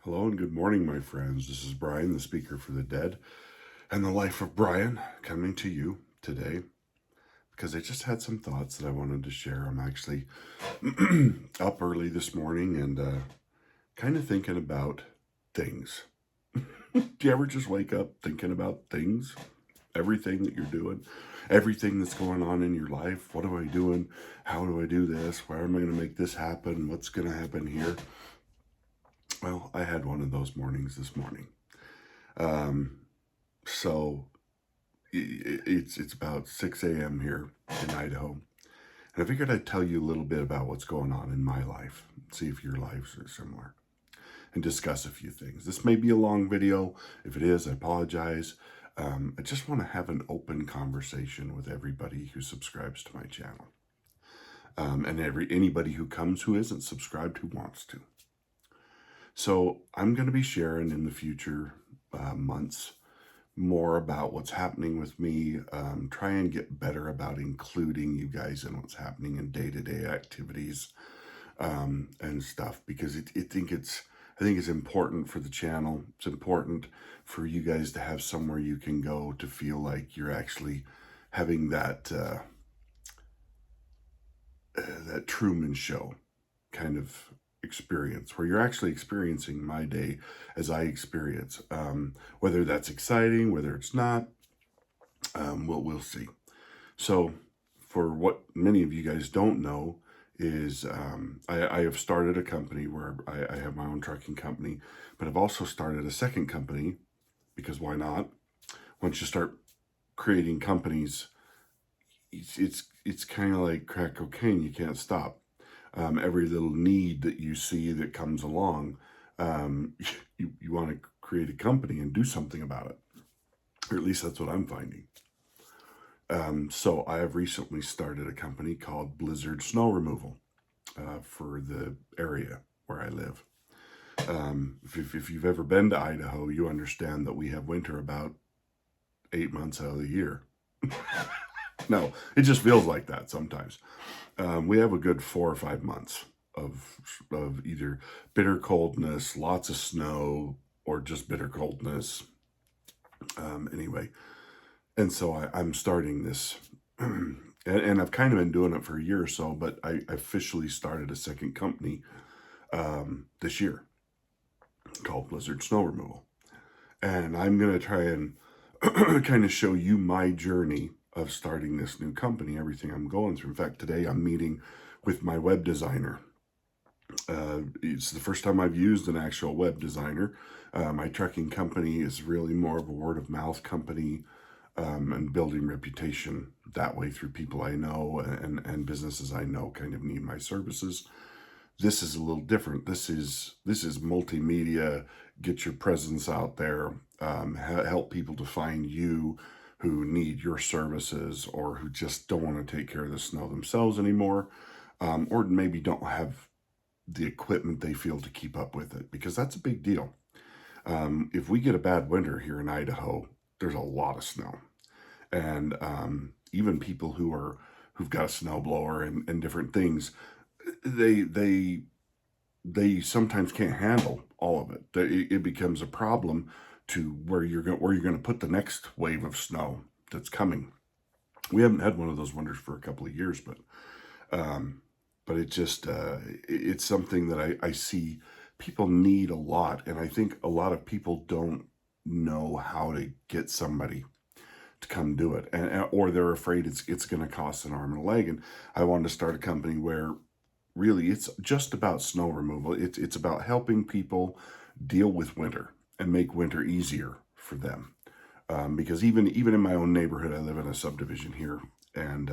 Hello and good morning, my friends. This is Brian, the speaker for the dead, and the life of Brian, coming to you today because I just had some thoughts that I wanted to share. I'm actually up early this morning and kind of thinking about things. Do you ever just wake up thinking about things? Everything that you're doing, everything that's going on in your life. What am I doing? How do I do this? Where am I going to make this happen? What's going to happen here? Well, I had one of those mornings this morning. Um, so it's about 6 a.m. here in Idaho. And I figured I'd tell you a little bit about what's going on in my life, see if your lives are similar, and discuss a few things. This may be a long video. If it is, I apologize. I just want to have an open conversation with everybody who subscribes to my channel. And anybody who comes who isn't subscribed who wants to. So I'm going to be sharing in the future months more about what's happening with me, try and get better about including you guys in what's happening in day-to-day activities and stuff, because I think it's important for the channel. It's important for you guys to have somewhere you can go to feel like you're actually having that that Truman Show kind of experience, where you're actually experiencing my day as I experience. Whether that's exciting, whether it's not, we'll see. So, for what many of you guys don't know, is I have started a company where I have my own trucking company, but I've also started a second company because why not? Once you start creating companies, it's kind of like crack cocaine. You can't stop. Every little need that you see that comes along, you want to create a company and do something about it. Or at least that's what I'm finding. So I have recently started a company called Blizzard Snow Removal for the area where I live. If you've ever been to Idaho, you understand that we have winter about 8 months out of the year. No, it just feels like that sometimes. We have a good 4 or 5 months of either bitter coldness, lots of snow, or just bitter coldness. Anyway, and so I'm starting this, and I've kind of been doing it for a year or so, but I officially started a second company this year called Blizzard Snow Removal. And I'm going to try and kind of show you my journey of starting this new company, everything I'm going through. In fact, today I'm meeting with my web designer. It's the first time I've used an actual web designer. My trucking company is really more of a word of mouth company, and building reputation that way through people I know and businesses I know kind of need my services. This is a little different. This is multimedia. Get your presence out there. Help people to find you who need your services or who just don't want to take care of the snow themselves anymore, or maybe don't have the equipment they feel to keep up with it, because that's a big deal. If we get a bad winter here in Idaho, there's a lot of snow, and even people who've got a snowblower and different things, they sometimes can't handle all of it. It becomes a problem to where you're going to put the next wave of snow that's coming. We haven't had one of those winters for a couple of years, but it just it's something that I see people need a lot, and I think a lot of people don't know how to get somebody to come do it, or they're afraid it's going to cost an arm and a leg. And I wanted to start a company where really it's just about snow removal. It's about helping people deal with winter and make winter easier for them. Because even in my own neighborhood, I live in a subdivision here, and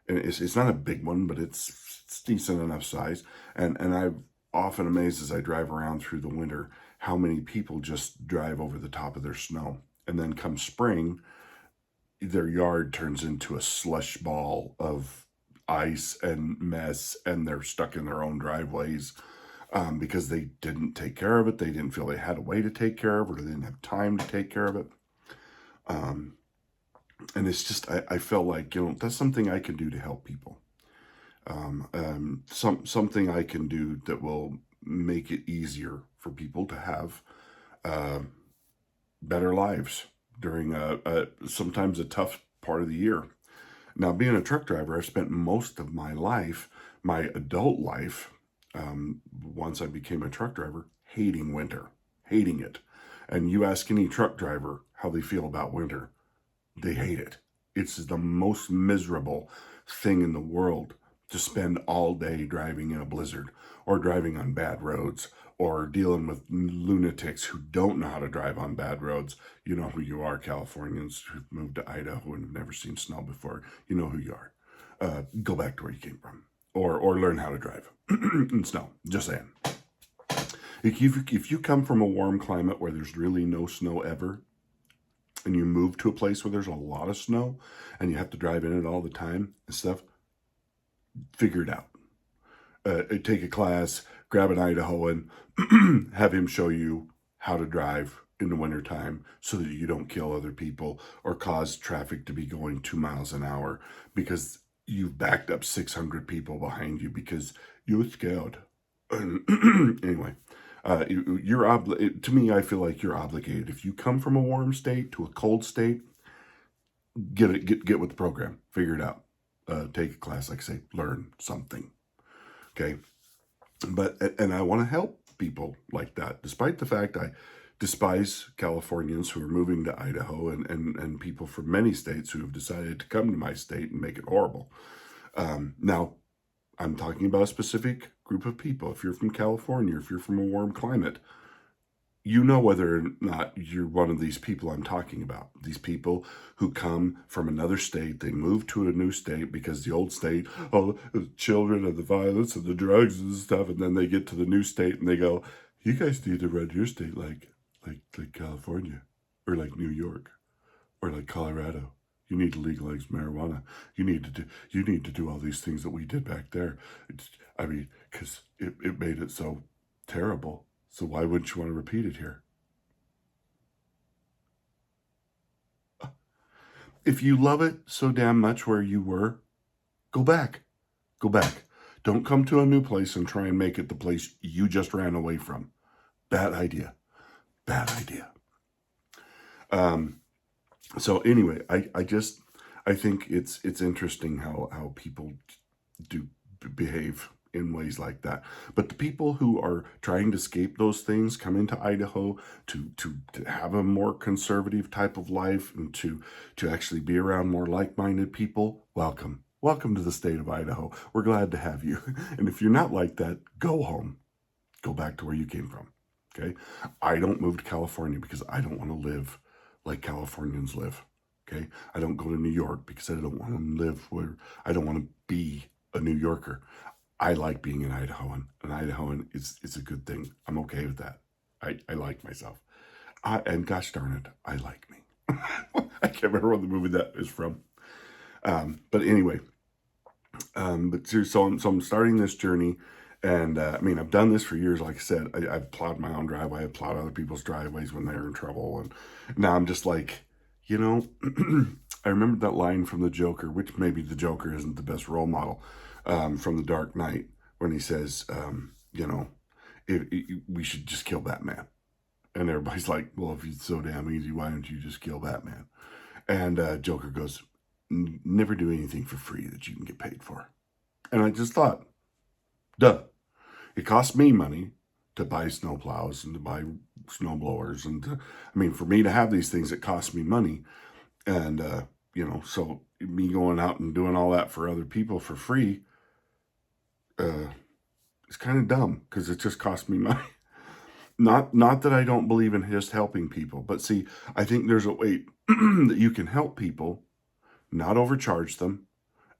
it's not a big one, but it's decent enough size. And I'm often amazed as I drive around through the winter how many people just drive over the top of their snow, and then come spring, their yard turns into a slush ball of ice and mess, and they're stuck in their own driveways because they didn't take care of it. They didn't feel they had a way to take care of it, or they didn't have time to take care of it. And it's just, I felt like, that's something I can do to help people. Something I can do that will make it easier for people to have uh, better lives during sometimes a tough part of the year. Now, being a truck driver, I've spent most of my life, my adult life, once I became a truck driver, hating winter, hating it. And you ask any truck driver how they feel about winter, they hate it. It's the most miserable thing in the world to spend all day driving in a blizzard or driving on bad roads or dealing with lunatics who don't know how to drive on bad roads. You know who you are, Californians who've moved to Idaho and have never seen snow before. You know who you are. Go back to where you came from, or learn how to drive in snow. Just saying. If you come from a warm climate where there's really no snow ever, and you move to a place where there's a lot of snow, and you have to drive in it all the time and stuff, figure it out. Take a class, grab an Idahoan, have him show you how to drive in the wintertime so that you don't kill other people or cause traffic to be going 2 miles an hour because you've backed up 600 people behind you because you're scared. Anyway, to me, I feel like you're obligated. If you come from a warm state to a cold state, get with the program, figure it out. Take a class, like I say, learn something. Okay. And I want to help people like that, despite the fact I despise Californians who are moving to Idaho and people from many states who have decided to come to my state and make it horrible. Now, I'm talking about a specific group of people. If you're from California, if you're from a warm climate, you know whether or not you're one of these people I'm talking about. These people who come from another state, they move to a new state because the old state, oh, the children of the violence and the drugs and stuff, and then they get to the new state and they go, you guys need to run your state like California, or like New York, or like Colorado. You need to legalize marijuana. You need to do all these things that we did back there. Because it made it so terrible. So why wouldn't you want to repeat it here? If you love it so damn much where you were, go back. Go back. Don't come to a new place and try and make it the place you just ran away from. Bad idea. Bad idea. So anyway, I think it's interesting how people do behave in ways like that. But the people who are trying to escape those things, come into Idaho to have a more conservative type of life and to actually be around more like-minded people, welcome. Welcome to the state of Idaho. We're glad to have you. And if you're not like that, go home. Go back to where you came from. Okay? I don't move to California because I don't want to live like Californians live. Okay? I don't go to New York because I don't want to live where I don't want to be a New Yorker. I like being an Idahoan. An Idahoan is a good thing. I'm okay with that. I like myself. And gosh darn it, I like me. I can't remember what the movie that is from. But anyway, so I'm starting this journey. And I've done this for years. Like I said, I've plowed my own driveway. I've plowed other people's driveways when they're in trouble. And now I'm just like, I remember that line from the Joker, which maybe the Joker isn't the best role model, from The Dark Knight, when he says, we should just kill Batman. And everybody's like, well, if it's so damn easy, why don't you just kill Batman? And Joker goes, never do anything for free that you can get paid for. And I just thought, duh. It costs me money to buy snowplows and to buy snowblowers. And for me to have these things, it costs me money. And, so me going out and doing all that for other people for free, it's kind of dumb because it just costs me money. Not that I don't believe in just helping people, but see, I think there's a way that you can help people, not overcharge them,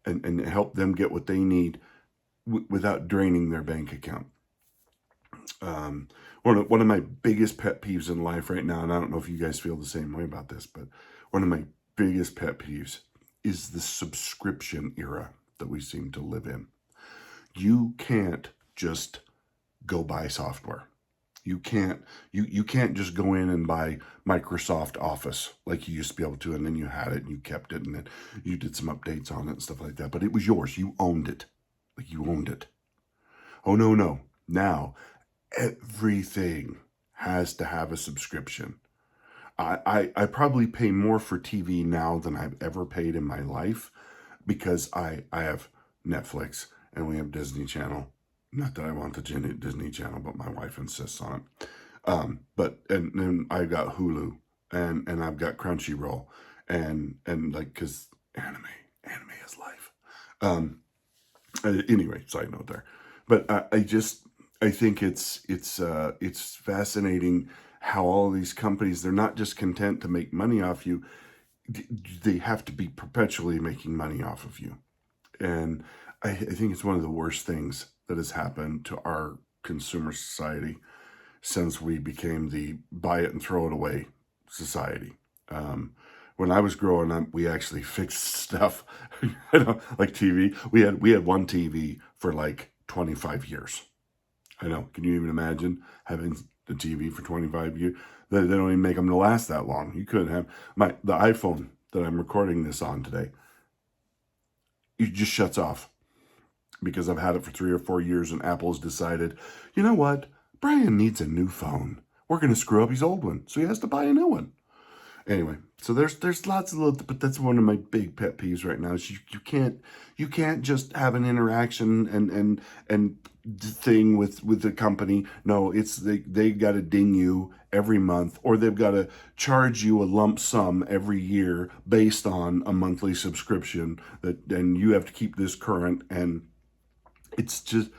and help them get what they need without draining their bank account. One of my biggest pet peeves in life right now, and I don't know if you guys feel the same way about this, but one of my biggest pet peeves is the subscription era that we seem to live in. You can't just go buy software. You can't just go in and buy Microsoft Office like you used to be able to, and then you had it and you kept it and then you did some updates on it and stuff like that. But it was yours. You owned it. Like you owned it. Oh, no. Now, everything has to have a subscription. I probably pay more for TV now than I've ever paid in my life because I have Netflix and we have Disney Channel. Not that I want the Disney Channel, but my wife insists on it. But and then I've got Hulu and I've got Crunchyroll and like because anime is life. Um, anyway, side note there. But I think it's fascinating how all these companies, they're not just content to make money off you, they have to be perpetually making money off of you. And I think it's one of the worst things that has happened to our consumer society since we became the buy it and throw it away society. When I was growing up, we actually fixed stuff, like TV. We had one TV for like 25 years. I know. Can you even imagine having the TV for 25 years? They don't even make them to last that long. You couldn't have the iPhone that I'm recording this on today. It just shuts off because I've had it for 3 or 4 years, and Apple's decided, you know what? Brian needs a new phone. We're going to screw up his old one, so he has to buy a new one. Anyway, so there's lots of little, but that's one of my big pet peeves right now. Is you can't just have an interaction and thing with the company. No, it's they got to ding you every month, or they've got to charge you a lump sum every year based on a monthly subscription and you have to keep this current. And it's just,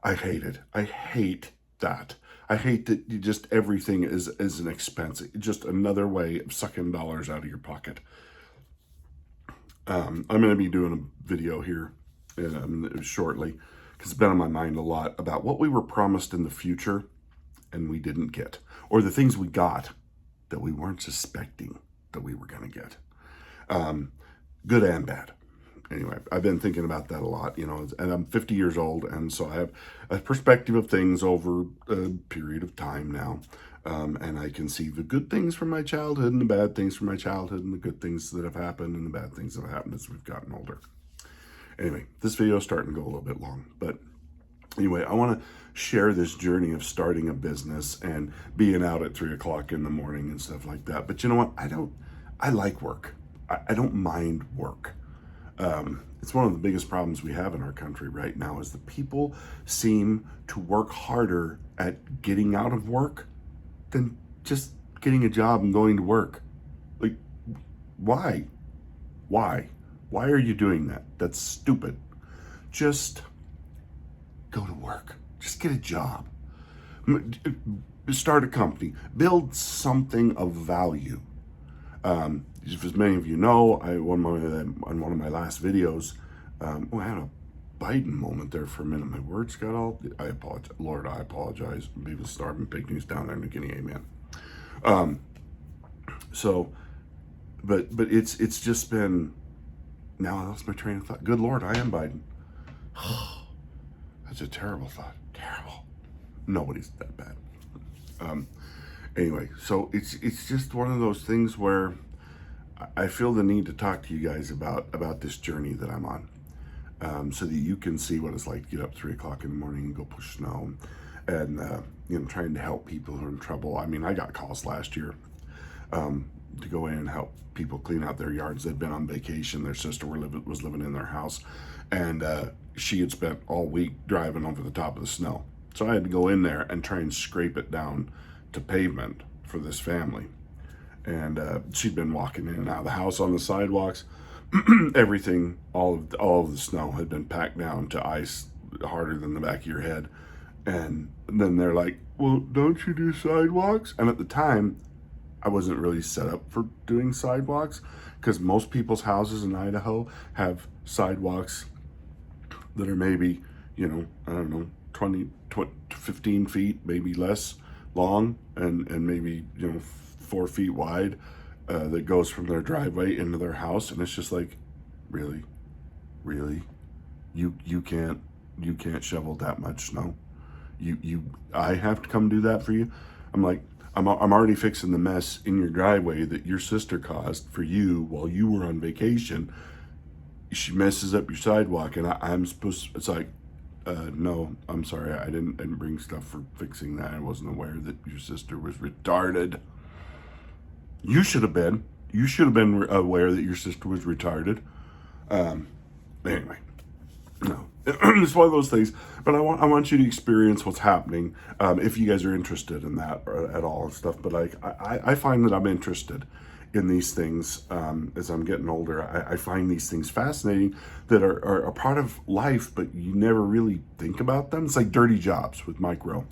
I hate it. I hate that. I hate that just everything is an expense. Just another way of sucking dollars out of your pocket. I'm going to be doing a video here shortly because it's been on my mind a lot about what we were promised in the future and we didn't get, or the things we got that we weren't suspecting that we were going to get, good and bad. Anyway, I've been thinking about that a lot, and I'm 50 years old, and so I have a perspective of things over a period of time now, and I can see the good things from my childhood and the bad things from my childhood and the good things that have happened and the bad things that have happened as we've gotten older. Anyway, this video is starting to go a little bit long, but anyway, I want to share this journey of starting a business and being out at 3 o'clock in the morning and stuff like that. But you know what? I like work. I don't mind work. It's one of the biggest problems we have in our country right now is that people seem to work harder at getting out of work than just getting a job and going to work. Like, why? Why are you doing that? That's stupid. Just go to work. Just get a job. Start a company. Build something of value. As many of you know, on one of my last videos, I had a Biden moment there for a minute. My words got all, I apologize. Lord, I apologize. People starving picnics down there in New Guinea, amen. But it's just been, now I lost my train of thought. Good Lord, I am Biden. That's a terrible thought. Terrible. Nobody's that bad. Anyway, so it's just one of those things where I feel the need to talk to you guys about this journey that I'm on, so that you can see what it's like to get up 3 o'clock in the morning and go push snow, and trying to help people who are in trouble. I mean, I got calls last year to go in and help people clean out their yards. They'd been on vacation. Their sister was living in their house, and she had spent all week driving over the top of the snow. So I had to go in there and try and scrape it down to pavement for this family. And she'd been walking in and out of the house on the sidewalks. Everything, all of the snow had been packed down to ice harder than the back of your head. And then they're like, well, don't you do sidewalks? And at the time, I wasn't really set up for doing sidewalks because most people's houses in Idaho have sidewalks that are maybe, I don't know, 20 to 15 feet, maybe less long, and maybe, 4 feet wide, that goes from their driveway into their house. And it's just like, really, you can't shovel that much snow. I have to come do that for you. I'm like, I'm already fixing the mess in your driveway that your sister caused for you while you were on vacation. She messes up your sidewalk, and I'm supposed to, it's like, No, I'm sorry. I didn't bring stuff for fixing that. I wasn't aware that your sister was retarded. You should have been. You should have been aware that your sister was retarded. Anyway, no, it's one of those things. But I want you to experience what's happening if you guys are interested in that at all and stuff. But like I find that I'm interested in these things as I'm getting older. I find these things fascinating that are a part of life, but you never really think about them. It's like dirty jobs with Mike Rowe.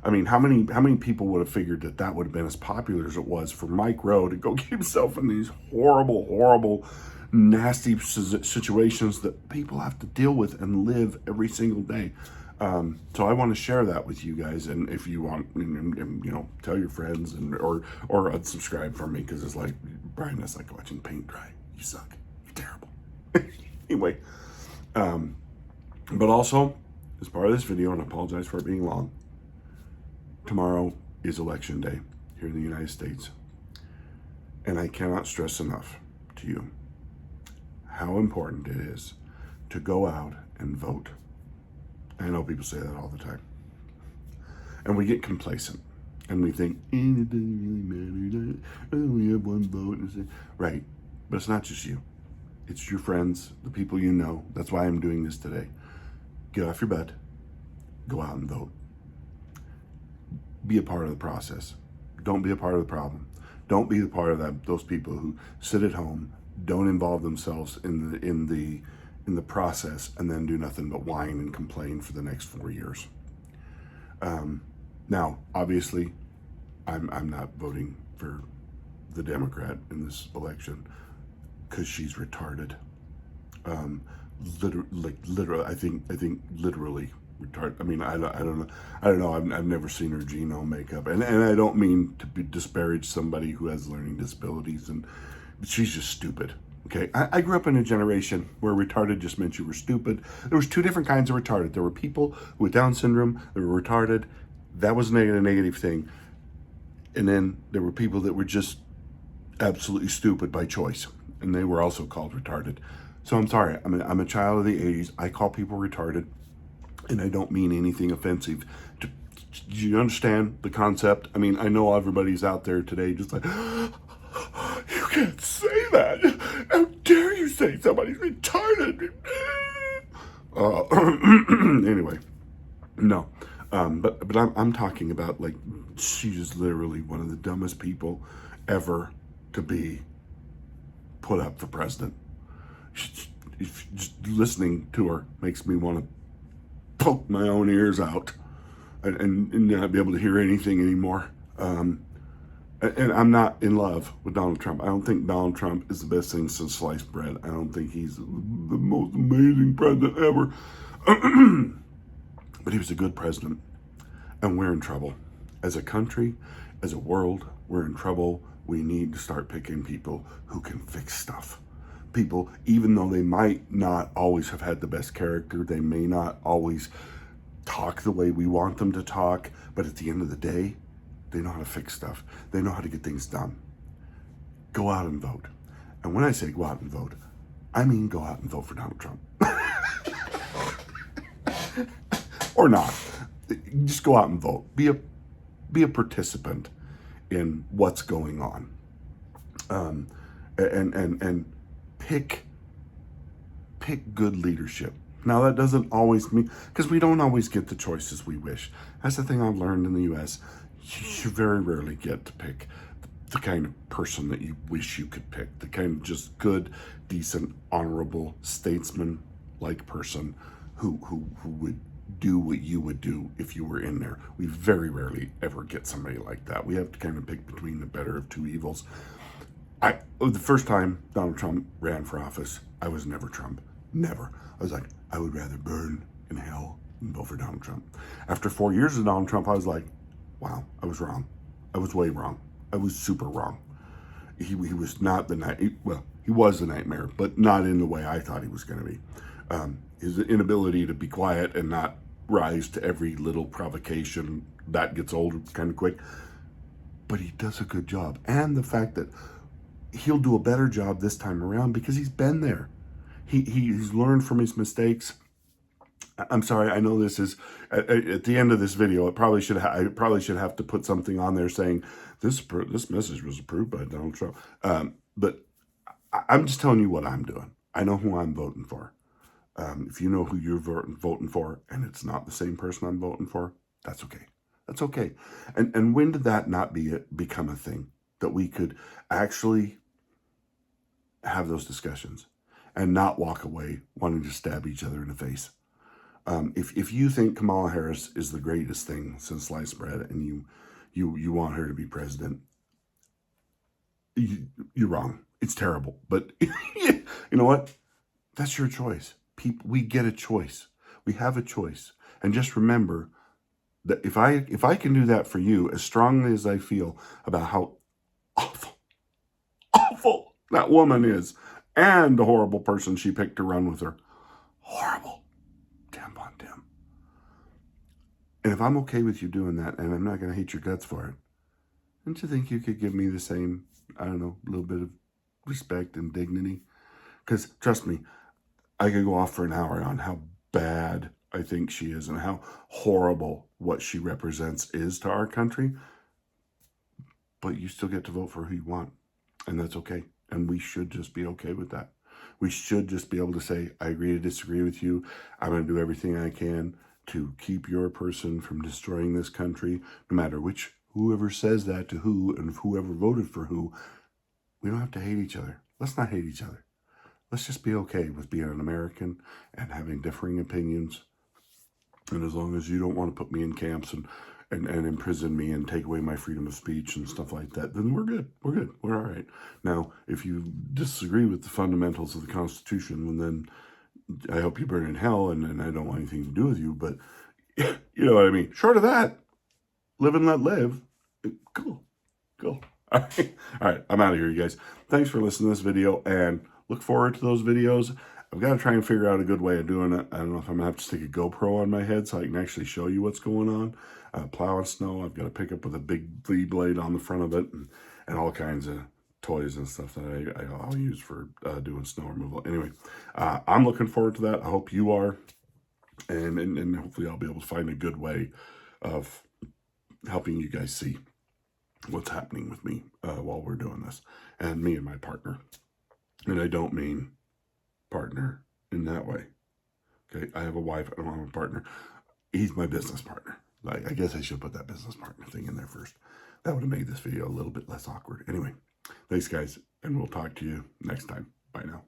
I mean, how many people would have figured that that would have been as popular as it was for Mike Rowe to go get himself in these horrible, nasty situations that people have to deal with and live every single day. So I want to share that with you guys, and if you want, tell your friends or unsubscribe from me because it's like, Brian, that's like watching paint dry. You suck. You're terrible. Anyway, but also as part of this video, and I apologize for it being long. Tomorrow is election day here in the United States, and I cannot stress enough to you how important it is to go out and vote. I know people say that all the time, and we get complacent, and we think, it doesn't really matter, I only have one vote. Right, but it's not just you. It's your friends, the people you know. That's why I'm doing this today. Get off your butt, go out and vote. Be a part of the process. Don't be a part of the problem. Don't be a part of those people who sit at home, don't involve themselves in the process, and then do nothing but whine and complain for the next 4 years. Now, obviously, I'm not voting for the Democrat in this election because she's retarded. Literally, I think literally retarded. I mean, I don't know. I've never seen her genome makeup, and I don't mean to disparage somebody who has learning disabilities, and she's just stupid. Okay, I grew up in a generation where retarded just meant you were stupid. There was two different kinds of retarded. There were people with Down syndrome that were retarded. That was a negative thing. And then there were people that were just absolutely stupid by choice, and they were also called retarded. So I'm sorry. I'm a child of the 80s. I call people retarded, and I don't mean anything offensive. Do you understand the concept? I mean, I know everybody's out there today just like, you can't say that. How dare you say somebody's retarded? Anyway, no. But I'm talking about, like, she's literally one of the dumbest people ever to be put up for president. Just listening to her makes me want to poke my own ears out and not be able to hear anything anymore. And I'm not in love with Donald Trump. I don't think Donald Trump is the best thing since sliced bread. I don't think he's the most amazing president ever. But he was a good president. And we're in trouble. As a country, as a world, we're in trouble. We need to start picking people who can fix stuff. People, even though they might not always have had the best character, they may not always talk the way we want them to talk, but at the end of the day, they know how to fix stuff. They know how to get things done. Go out and vote. And when I say go out and vote, I mean go out and vote for Donald Trump. Or not. Just go out and vote. Be a participant in what's going on. And pick good leadership. Now, that doesn't always mean, because we don't always get the choices we wish. That's the thing I've learned in the U.S. You very rarely get to pick the kind of person that you wish you could pick, the kind of just good, decent, honorable, statesman-like person who would do what you would do if you were in there. We very rarely ever get somebody like that. We have to kind of pick between the better of two evils. The first time Donald Trump ran for office, I was never Trump. Never. I was like, I would rather burn in hell than vote for Donald Trump. After 4 years of Donald Trump, I was like, wow, I was wrong. I was way wrong. I was super wrong. He was not he was the nightmare, but not in the way I thought he was going to be. His inability to be quiet and not rise to every little provocation, that gets old kind of quick. But he does a good job. And the fact that he'll do a better job this time around because he's been there. He's learned from his mistakes. I'm sorry. I know this is at the end of this video. I probably should have to put something on there saying this message was approved by Donald Trump. But I'm just telling you what I'm doing. I know who I'm voting for. If you know who you're voting for, and it's not the same person I'm voting for, that's okay. That's okay. And when did that not become a thing that we could actually have those discussions and not walk away wanting to stab each other in the face? If you think Kamala Harris is the greatest thing since sliced bread, and you want her to be president, you're wrong. It's terrible. But you know what? That's your choice. People, we get a choice. We have a choice. And just remember that if I can do that for you as strongly as I feel about how awful that woman is, and the horrible person she picked to run with her, horrible, tampon Tim. And if I'm okay with you doing that, and I'm not going to hate your guts for it, don't you think you could give me the same, I don't know, little bit of respect and dignity? Because trust me, I could go off for an hour on how bad I think she is and how horrible what she represents is to our country. But you still get to vote for who you want, and that's okay. And we should just be okay with that. We should just be able to say, I agree to disagree with you. I'm going to do everything I can to keep your person from destroying this country, no matter whoever says that to who and whoever voted for who. We don't have to hate each other. Let's not hate each other. Let's just be okay with being an American and having differing opinions. And as long as you don't want to put me in camps and imprison me and take away my freedom of speech and stuff like that, then we're good. We're good. We're all right. Now, if you disagree with the fundamentals of the Constitution, then I hope you burn in hell, and I don't want anything to do with you. But you know what I mean. Short of that, live and let live. Cool. All right. I'm out of here, you guys. Thanks for listening to this video, and look forward to those videos. I've got to try and figure out a good way of doing it. I don't know if I'm going to have to stick a GoPro on my head so I can actually show you what's going on. Plowing snow, I've got to pick up with a big V blade on the front of it, and all kinds of toys and stuff that I'll use for doing snow removal. Anyway, I'm looking forward to that. I hope you are. And hopefully I'll be able to find a good way of helping you guys see what's happening with me while we're doing this, and me and my partner. And I don't mean partner in that way. Okay, I have a wife and I'm a partner. He's my business partner. I guess I should put that business partner thing in there first. That would have made this video a little bit less awkward. Anyway, thanks guys, and we'll talk to you next time. Bye now.